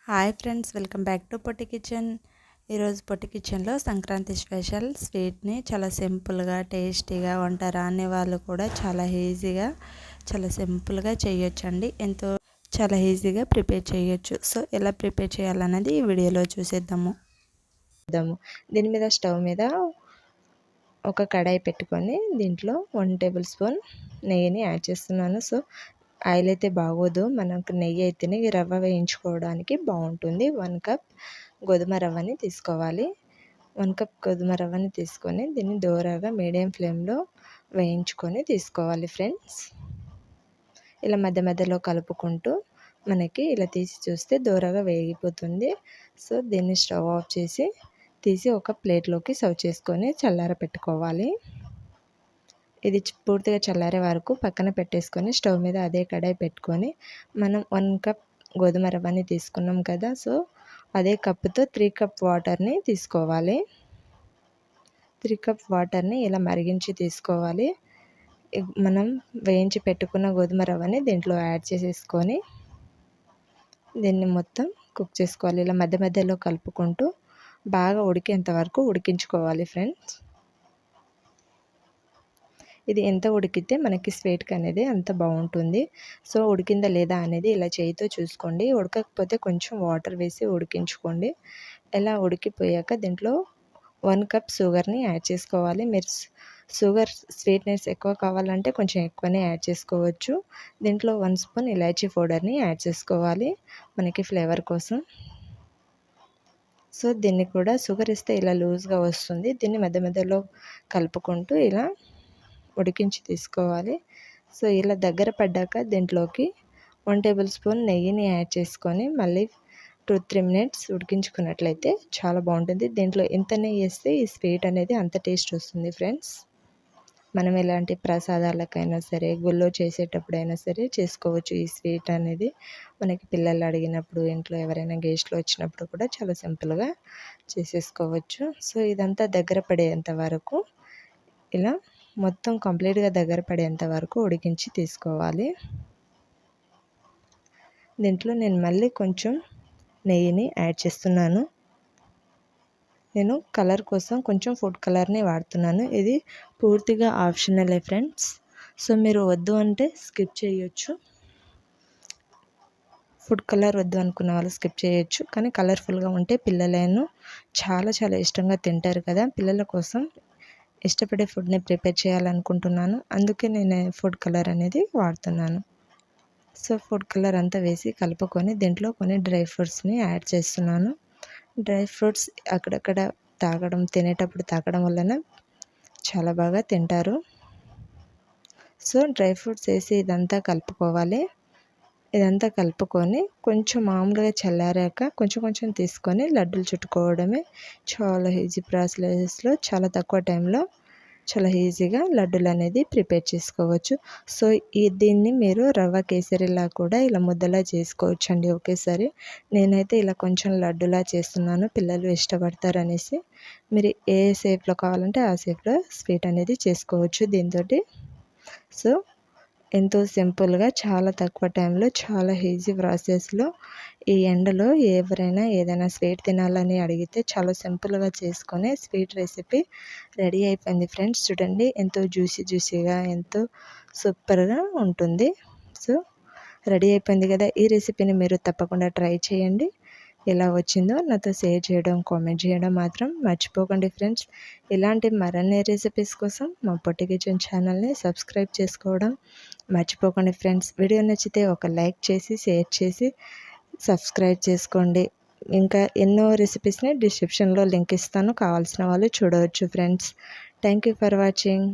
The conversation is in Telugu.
Hi friends, welcome back to Potti kitchen. ఈరోజు పొట్టి కిచెన్లో సంక్రాంతి స్పెషల్ స్వీట్ని చాలా సింపుల్గా టేస్టీగా వంట రాని వాళ్ళు కూడా చాలా ఈజీగా చాలా సింపుల్గా చేయొచ్చండి. చాలా ఈజీగా ప్రిపేర్ చేయొచ్చు. సో ఎలా ప్రిపేర్ చేయాలన్నది ఈ వీడియోలో చూసేద్దాము. దీని మీద స్టవ్ మీద ఒక కడాయి పెట్టుకొని దీంట్లో 1 టేబుల్ స్పూన్ నెయ్యిని యాడ్ చేస్తున్నాను. సో ఆయిల్ అయితే బాగోదు, మనకు నెయ్యి అయితేనే ఈ రవ్వ వేయించుకోవడానికి బాగుంటుంది. 1 కప్ గోధుమ రవ్వని తీసుకోవాలి. 1 కప్ గోధుమ రవ్వని తీసుకొని దీన్ని దోరగా మీడియం ఫ్లేమ్లో వేయించుకొని తీసుకోవాలి ఫ్రెండ్స్. ఇలా మధ్య మధ్యలో కలుపుకుంటూ మనకి ఇలా తీసి చూస్తే దోరగా వేగిపోతుంది. సో దీన్ని స్టవ్ ఆఫ్ చేసి తీసి ఒక ప్లేట్లోకి సర్వ్ చేసుకొని చల్లార పెట్టుకోవాలి. ఇది పూర్తిగా చల్లారే వరకు పక్కన పెట్టేసుకొని స్టవ్ మీద అదే కడాయి పెట్టుకొని మనం 1 కప్ గోధుమ రవ్వని తీసుకున్నాం కదా, సో అదే కప్పుతో 3 కప్ వాటర్ని తీసుకోవాలి. 3 కప్ వాటర్ని ఇలా మరిగించి తీసుకోవాలి. మనం వేయించి పెట్టుకున్న గోధుమ రవ్వని దీంట్లో యాడ్ చేసేసుకొని దీన్ని మొత్తం కుక్ చేసుకోవాలి. ఇలా మధ్య మధ్యలో కలుపుకుంటూ బాగా ఉడికేంత వరకు ఉడికించుకోవాలి ఫ్రెండ్స్. ఇది ఎంత ఉడికితే మనకి స్వీట్కి అనేది అంత బాగుంటుంది. సో ఉడికిందా లేదా అనేది ఇలా చేయితో చూసుకోండి. ఉడకకపోతే కొంచెం వాటర్ వేసి ఉడికించుకోండి. ఇలా ఉడికిపోయాక దీంట్లో 1 కప్ షుగర్ని యాడ్ చేసుకోవాలి. మీరు షుగర్ స్వీట్నెస్ ఎక్కువ కావాలంటే కొంచెం ఎక్కువనే యాడ్ చేసుకోవచ్చు. దీంట్లో 1 స్పూన్ ఇలాచీ పౌడర్ని యాడ్ చేసుకోవాలి మనకి ఫ్లేవర్ కోసం. సో దీన్ని కూడా షుగర్ ఇస్తే ఇలా లూజ్గా వస్తుంది. దీన్ని మధ్య మధ్యలో కలుపుకుంటూ ఇలా ఉడికించి తీసుకోవాలి. సో ఇలా దగ్గర పడ్డాక దీంట్లోకి 1 టేబుల్ స్పూన్ నెయ్యిని యాడ్ చేసుకొని మళ్ళీ 2-3 మినిట్స్ ఉడికించుకున్నట్లయితే చాలా బాగుంటుంది. దీంట్లో ఎంత నెయ్యి వేస్తే ఈ స్వీట్ అనేది అంత టేస్ట్ వస్తుంది ఫ్రెండ్స్. మనం ఎలాంటి ప్రసాదాలకైనా సరే, గుళ్ళో చేసేటప్పుడైనా సరే చేసుకోవచ్చు. ఈ స్వీట్ అనేది మనకి పిల్లలు అడిగినప్పుడు, ఇంట్లో ఎవరైనా గెస్ట్లు వచ్చినప్పుడు కూడా చాలా సింపుల్గా చేసేసుకోవచ్చు. సో ఇదంతా దగ్గర పడేంత వరకు ఇలా మొత్తం కంప్లీట్గా దగ్గర పడేంత వరకు ఉడికించి తీసుకోవాలి. దీంట్లో నేను మళ్ళీ కొంచెం నెయ్యిని యాడ్ చేస్తున్నాను. నేను కలర్ కోసం కొంచెం ఫుడ్ కలర్ని వాడుతున్నాను. ఇది పూర్తిగా ఆప్షనలే ఫ్రెండ్స్. సో మీరు వద్దు అంటే స్కిప్ చేయొచ్చు. ఫుడ్ కలర్ వద్దు అనుకున్న వాళ్ళు స్కిప్ చేయొచ్చు. కానీ కలర్ఫుల్గా ఉంటే పిల్లలను చాలా చాలా ఇష్టంగా తింటారు కదా. పిల్లల కోసం ఇష్టపడే ఫుడ్ని ప్రిపేర్ చేయాలనుకుంటున్నాను. అందుకే నేను ఫుడ్ కలర్ అనేది వాడుతున్నాను. సో ఫుడ్ కలర్ అంతా వేసి కలుపుకొని దీంట్లో కొన్ని డ్రై ఫ్రూట్స్ని యాడ్ చేస్తున్నాను. డ్రై ఫ్రూట్స్ అక్కడక్కడ తినేటప్పుడు తాగడం వలన చాలా బాగా తింటారు. సో డ్రై ఫ్రూట్స్ వేసి ఇదంతా కలుపుకోవాలి. ఇదంతా కలుపుకొని కొంచెం మామూలుగా చల్లారాక కొంచెం కొంచెం తీసుకొని లడ్డూలు చుట్టుకోవడమే. చాలా ఈజీ ప్రాసెస్లో చాలా తక్కువ టైంలో చాలా ఈజీగా లడ్డూలు అనేది ప్రిపేర్ చేసుకోవచ్చు. సో దీన్ని మీరు రవ్వ కేసరిలా కూడా ఇలా ముద్దలా చేసుకోవచ్చు అండి ఒకేసారి. నేనైతే ఇలా కొంచెం లడ్డూలా చేస్తున్నాను, పిల్లలు ఇష్టపడతారు అనేసి. మీరు ఏ షేప్లో కావాలంటే ఆ షేప్లో స్వీట్ అనేది చేసుకోవచ్చు దీంతో. సో ఎంతో సింపుల్గా చాలా తక్కువ టైంలో చాలా ఈజీ ప్రాసెస్లో ఈ ఎండలో ఎవరైనా ఏదైనా స్వీట్ తినాలని అడిగితే చాలా సింపుల్గా చేసుకునే స్వీట్ రెసిపీ రెడీ అయిపోయింది ఫ్రెండ్స్. చూడండి ఎంతో జ్యూసీగా ఎంతో సూపర్గా ఉంటుంది. సో రెడీ అయిపోయింది కదా. ఈ రెసిపీని మీరు తప్పకుండా ట్రై చేయండి. ఎలా వచ్చిందో నాతో షేర్ చేయడం, కామెంట్ చేయడం మాత్రం మర్చిపోకండి ఫ్రెండ్స్. ఇలాంటి మరిన్ని రెసిపీస్ కోసం మా పొట్టి కిచెన్ ఛానల్ని సబ్స్క్రైబ్ చేసుకోవడం మర్చిపోకండి ఫ్రెండ్స్. వీడియో నచ్చితే ఒక లైక్ చేసి షేర్ చేసి సబ్స్క్రైబ్ చేసుకోండి. ఇంకా ఎన్నో రెసిపీస్ని డిస్క్రిప్షన్లో లింక్ ఇస్తాను, కావాల్సిన వాళ్ళు చూడవచ్చు friends. Thank you for watching.